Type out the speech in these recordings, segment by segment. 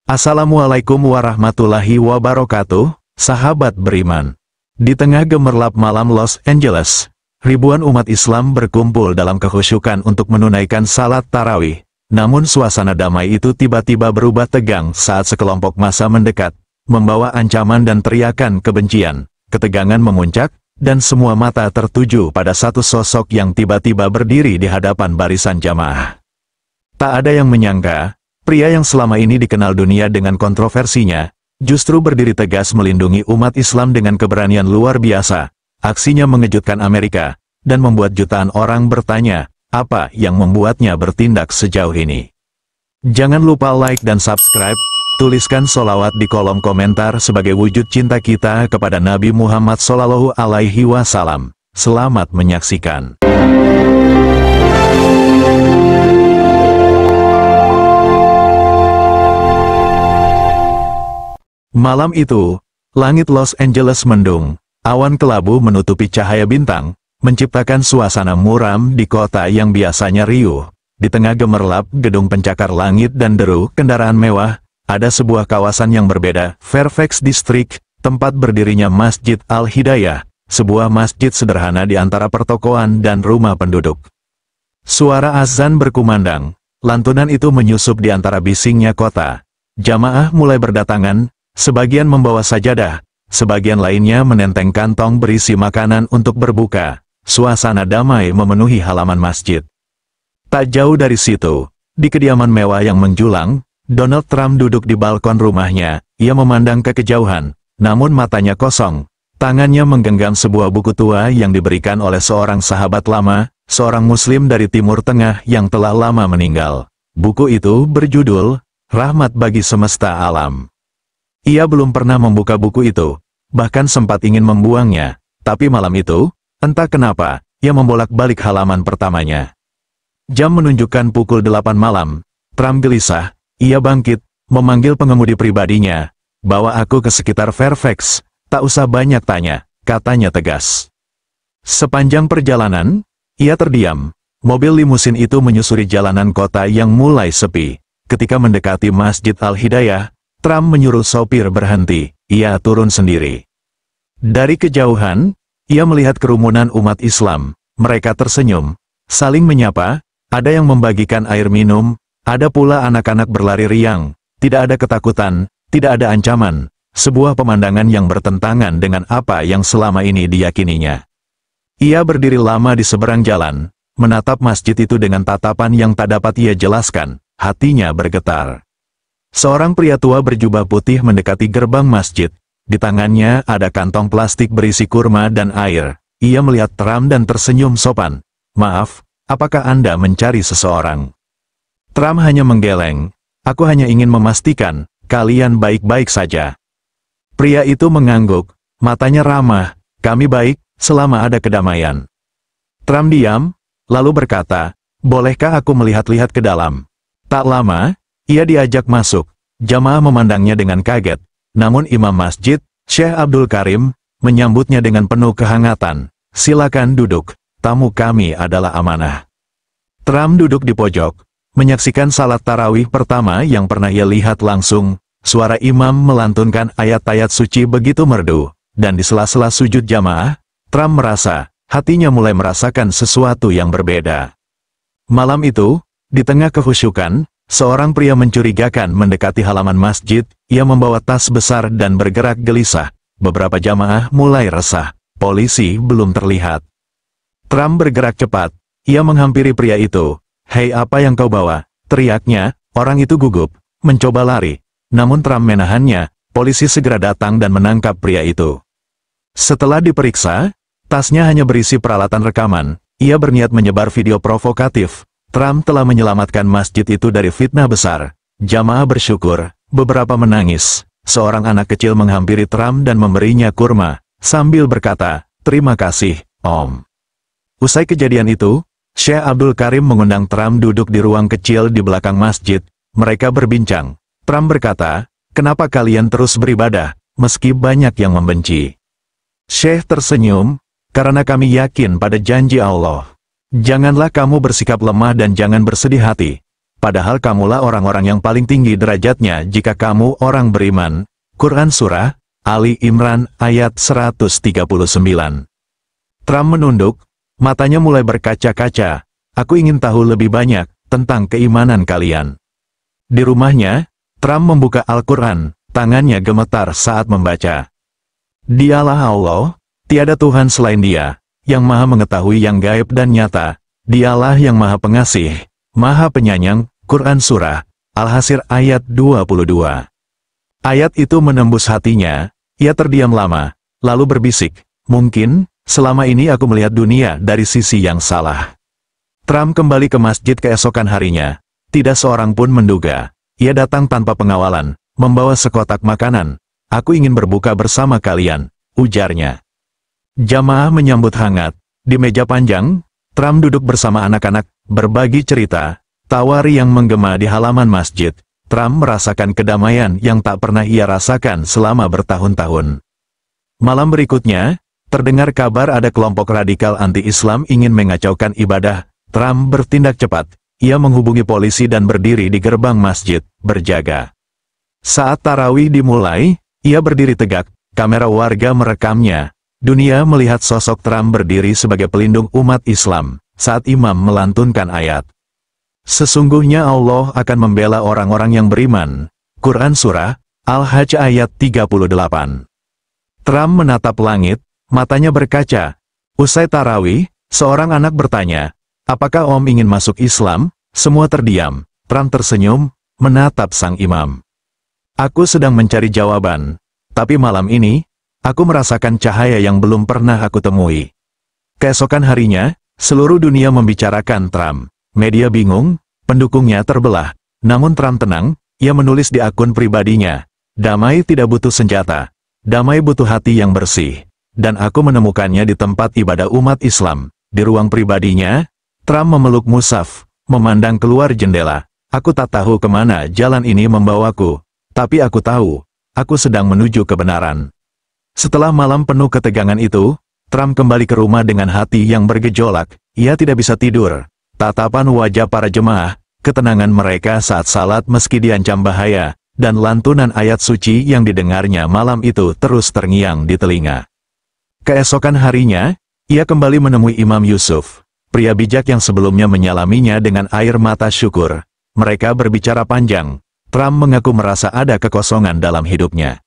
Assalamualaikum warahmatullahi wabarakatuh, sahabat beriman. Di tengah gemerlap malam Los Angeles, ribuan umat Islam berkumpul dalam kekhusyukan untuk menunaikan salat tarawih. Namun suasana damai itu tiba-tiba berubah tegang saat sekelompok massa mendekat, membawa ancaman dan teriakan kebencian. Ketegangan memuncak, dan semua mata tertuju pada satu sosok yang tiba-tiba berdiri di hadapan barisan jamaah. Tak ada yang menyangka, pria yang selama ini dikenal dunia dengan kontroversinya, justru berdiri tegas melindungi umat Islam dengan keberanian luar biasa. Aksinya mengejutkan Amerika, dan membuat jutaan orang bertanya, apa yang membuatnya bertindak sejauh ini? Jangan lupa like dan subscribe, tuliskan sholawat di kolom komentar sebagai wujud cinta kita kepada Nabi Muhammad SAW. Selamat menyaksikan. Malam itu, langit Los Angeles mendung, awan kelabu menutupi cahaya bintang, menciptakan suasana muram di kota yang biasanya riuh. Di tengah gemerlap gedung pencakar langit dan deru kendaraan mewah, ada sebuah kawasan yang berbeda, Fairfax District, tempat berdirinya Masjid Al-Hidayah, sebuah masjid sederhana di antara pertokoan dan rumah penduduk. Suara azan berkumandang, lantunan itu menyusup di antara bisingnya kota. Jamaah mulai berdatangan, sebagian membawa sajadah, sebagian lainnya menenteng kantong berisi makanan untuk berbuka. Suasana damai memenuhi halaman masjid. Tak jauh dari situ, di kediaman mewah yang menjulang, Donald Trump duduk di balkon rumahnya. Ia memandang ke kejauhan, namun matanya kosong. Tangannya menggenggam sebuah buku tua yang diberikan oleh seorang sahabat lama, seorang muslim dari Timur Tengah yang telah lama meninggal. Buku itu berjudul, Rahmat Bagi Semesta Alam. Ia belum pernah membuka buku itu, bahkan sempat ingin membuangnya, tapi malam itu, entah kenapa, ia membolak-balik halaman pertamanya. Jam menunjukkan pukul 8 malam, Trump gelisah, ia bangkit, memanggil pengemudi pribadinya, bawa aku ke sekitar Fairfax, tak usah banyak tanya, katanya tegas. Sepanjang perjalanan, ia terdiam, mobil limusin itu menyusuri jalanan kota yang mulai sepi. Ketika mendekati Masjid Al-Hidayah, Trump menyuruh sopir berhenti, ia turun sendiri. Dari kejauhan, ia melihat kerumunan umat Islam, mereka tersenyum, saling menyapa, ada yang membagikan air minum, ada pula anak-anak berlari riang, tidak ada ketakutan, tidak ada ancaman, sebuah pemandangan yang bertentangan dengan apa yang selama ini diyakininya. Ia berdiri lama di seberang jalan, menatap masjid itu dengan tatapan yang tak dapat ia jelaskan, hatinya bergetar. Seorang pria tua berjubah putih mendekati gerbang masjid. Di tangannya ada kantong plastik berisi kurma dan air. Ia melihat Trump dan tersenyum sopan. Maaf, apakah Anda mencari seseorang? Trump hanya menggeleng. Aku hanya ingin memastikan, kalian baik-baik saja. Pria itu mengangguk, matanya ramah. Kami baik, selama ada kedamaian. Trump diam, lalu berkata, bolehkah aku melihat-lihat ke dalam? Tak lama, ia diajak masuk. Jamaah memandangnya dengan kaget. Namun imam masjid, Syekh Abdul Karim, menyambutnya dengan penuh kehangatan. Silakan duduk, tamu kami adalah amanah. Trump duduk di pojok, menyaksikan salat tarawih pertama yang pernah ia lihat langsung. Suara imam melantunkan ayat-ayat suci begitu merdu, dan di sela-sela sujud jamaah, Trump merasa, hatinya mulai merasakan sesuatu yang berbeda. Malam itu, di tengah kekhusyukan, seorang pria mencurigakan mendekati halaman masjid. Ia membawa tas besar dan bergerak gelisah. Beberapa jamaah mulai resah. Polisi belum terlihat. Trump bergerak cepat. Ia menghampiri pria itu. Hei, apa yang kau bawa? Teriaknya. Orang itu gugup, mencoba lari. Namun Trump menahannya. Polisi segera datang dan menangkap pria itu. Setelah diperiksa, tasnya hanya berisi peralatan rekaman. Ia berniat menyebar video provokatif. Trump telah menyelamatkan masjid itu dari fitnah besar. Jamaah bersyukur, beberapa menangis. Seorang anak kecil menghampiri Trump dan memberinya kurma, sambil berkata, terima kasih, Om. Usai kejadian itu, Syekh Abdul Karim mengundang Trump duduk di ruang kecil di belakang masjid. Mereka berbincang. Trump berkata, kenapa kalian terus beribadah, meski banyak yang membenci? Syekh tersenyum, karena kami yakin pada janji Allah. Janganlah kamu bersikap lemah dan jangan bersedih hati. padahal kamulah orang-orang yang paling tinggi derajatnya jika kamu orang beriman. Quran Surah Ali Imran ayat 139. Trump menunduk, matanya mulai berkaca-kaca. Aku ingin tahu lebih banyak tentang keimanan kalian. Di rumahnya, Trump membuka Al-Quran, tangannya gemetar saat membaca. Dialah Allah, tiada Tuhan selain Dia, yang maha mengetahui yang gaib dan nyata. Dialah yang maha pengasih, maha penyayang. Quran Surah Al-Hasr ayat 22. Ayat itu menembus hatinya, ia terdiam lama, lalu berbisik, mungkin, selama ini aku melihat dunia dari sisi yang salah. Trump kembali ke masjid keesokan harinya. Tidak seorang pun menduga. Ia datang tanpa pengawalan, membawa sekotak makanan. Aku ingin berbuka bersama kalian, ujarnya. Jamaah menyambut hangat. Di meja panjang, Trump duduk bersama anak-anak, berbagi cerita, tawari yang menggema di halaman masjid. Trump merasakan kedamaian yang tak pernah ia rasakan selama bertahun-tahun. Malam berikutnya, terdengar kabar ada kelompok radikal anti-Islam ingin mengacaukan ibadah. Trump bertindak cepat. Ia menghubungi polisi dan berdiri di gerbang masjid, berjaga. Saat tarawih dimulai, ia berdiri tegak, kamera warga merekamnya. Dunia melihat sosok Trump berdiri sebagai pelindung umat Islam, saat imam melantunkan ayat. Sesungguhnya Allah akan membela orang-orang yang beriman. Quran Surah Al-Hajj ayat 38. Trump menatap langit, matanya berkaca. Usai tarawih, seorang anak bertanya, apakah Om ingin masuk Islam? Semua terdiam. Trump tersenyum, menatap sang imam. Aku sedang mencari jawaban. Tapi malam ini, aku merasakan cahaya yang belum pernah aku temui. Keesokan harinya, seluruh dunia membicarakan Trump. Media bingung, pendukungnya terbelah. Namun Trump tenang, ia menulis di akun pribadinya. Damai tidak butuh senjata. Damai butuh hati yang bersih. Dan aku menemukannya di tempat ibadah umat Islam. Di ruang pribadinya, Trump memeluk mushaf, memandang keluar jendela. Aku tak tahu kemana jalan ini membawaku. Tapi aku tahu, aku sedang menuju kebenaran. Setelah malam penuh ketegangan itu, Trump kembali ke rumah dengan hati yang bergejolak. Ia tidak bisa tidur. Tatapan wajah para jemaah, ketenangan mereka saat salat meski diancam bahaya, dan lantunan ayat suci yang didengarnya malam itu terus terngiang di telinga. Keesokan harinya, ia kembali menemui Imam Yusuf, pria bijak yang sebelumnya menyalaminya dengan air mata syukur. Mereka berbicara panjang. Trump mengaku merasa ada kekosongan dalam hidupnya.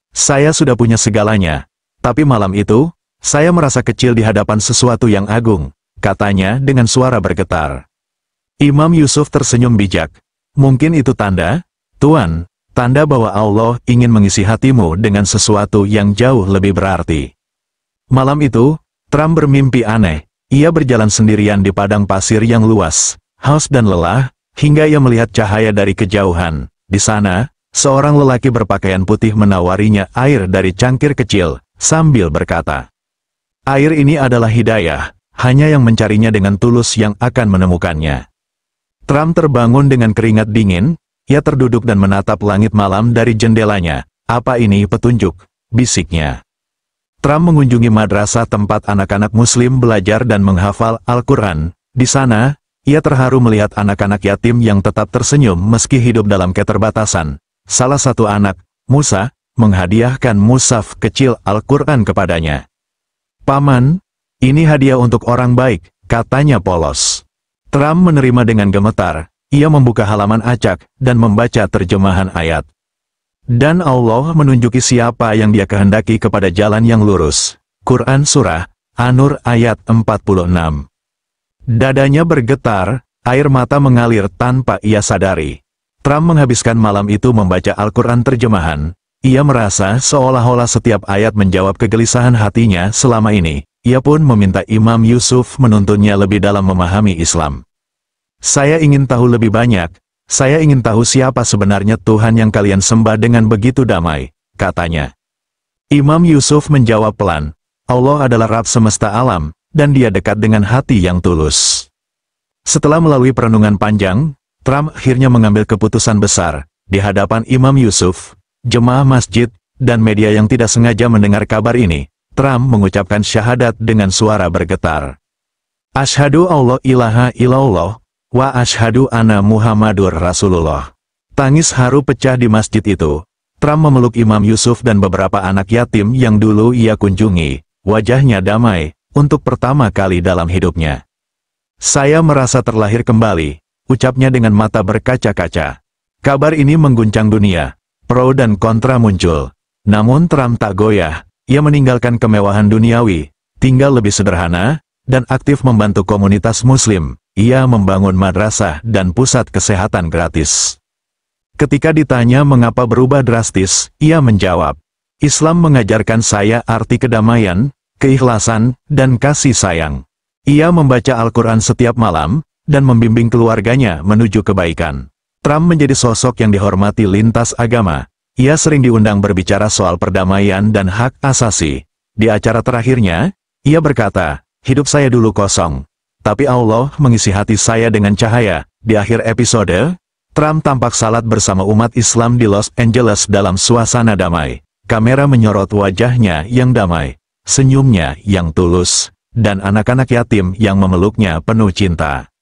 Saya sudah punya segalanya, tapi malam itu, saya merasa kecil di hadapan sesuatu yang agung, katanya dengan suara bergetar. Imam Yusuf tersenyum bijak. Mungkin itu tanda, Tuan, tanda bahwa Allah ingin mengisi hatimu dengan sesuatu yang jauh lebih berarti. Malam itu, Trump bermimpi aneh. Ia berjalan sendirian di padang pasir yang luas, haus dan lelah, hingga ia melihat cahaya dari kejauhan. Di sana, seorang lelaki berpakaian putih menawarinya air dari cangkir kecil, sambil berkata, air ini adalah hidayah, hanya yang mencarinya dengan tulus yang akan menemukannya. Trump terbangun dengan keringat dingin, ia terduduk dan menatap langit malam dari jendelanya. Apa ini petunjuk? Bisiknya. Trump mengunjungi madrasah tempat anak-anak muslim belajar dan menghafal Al-Quran. Di sana, ia terharu melihat anak-anak yatim yang tetap tersenyum meski hidup dalam keterbatasan. Salah satu anak, Musa, menghadiahkan mushaf kecil Al-Quran kepadanya. Paman, ini hadiah untuk orang baik, katanya polos. Trump menerima dengan gemetar. Ia membuka halaman acak dan membaca terjemahan ayat. Dan Allah menunjuki siapa yang Dia kehendaki kepada jalan yang lurus. Quran Surah An-Nur ayat 46. Dadanya bergetar, air mata mengalir tanpa ia sadari. Trump menghabiskan malam itu membaca Al-Quran terjemahan. Ia merasa seolah-olah setiap ayat menjawab kegelisahan hatinya selama ini. Ia pun meminta Imam Yusuf menuntunnya lebih dalam memahami Islam. Saya ingin tahu lebih banyak. Saya ingin tahu siapa sebenarnya Tuhan yang kalian sembah dengan begitu damai, katanya. Imam Yusuf menjawab pelan, Allah adalah Rabb semesta alam, dan Dia dekat dengan hati yang tulus. Setelah melalui perenungan panjang, Trump akhirnya mengambil keputusan besar. Di hadapan Imam Yusuf, jemaah masjid, dan media yang tidak sengaja mendengar kabar ini, Trump mengucapkan syahadat dengan suara bergetar. Asyhadu alla ilaha illallah, Wa asyhadu anna Muhammadur Rasulullah. Tangis haru pecah di masjid itu. Trump memeluk Imam Yusuf dan beberapa anak yatim yang dulu ia kunjungi. Wajahnya damai, untuk pertama kali dalam hidupnya. Saya merasa terlahir kembali, ucapnya dengan mata berkaca-kaca. Kabar ini mengguncang dunia. Pro dan kontra muncul. Namun Trump tak goyah. Ia meninggalkan kemewahan duniawi, tinggal lebih sederhana, dan aktif membantu komunitas muslim. Ia membangun madrasah dan pusat kesehatan gratis. Ketika ditanya mengapa berubah drastis, ia menjawab, Islam mengajarkan saya arti kedamaian, keikhlasan, dan kasih sayang. Ia membaca Al-Quran setiap malam, dan membimbing keluarganya menuju kebaikan. Trump menjadi sosok yang dihormati lintas agama. Ia sering diundang berbicara soal perdamaian dan hak asasi. Di acara terakhirnya, ia berkata, hidup saya dulu kosong, tapi Allah mengisi hati saya dengan cahaya. Di akhir episode, Trump tampak salat bersama umat Islam di Los Angeles dalam suasana damai. Kamera menyorot wajahnya yang damai, senyumnya yang tulus, dan anak-anak yatim yang memeluknya penuh cinta.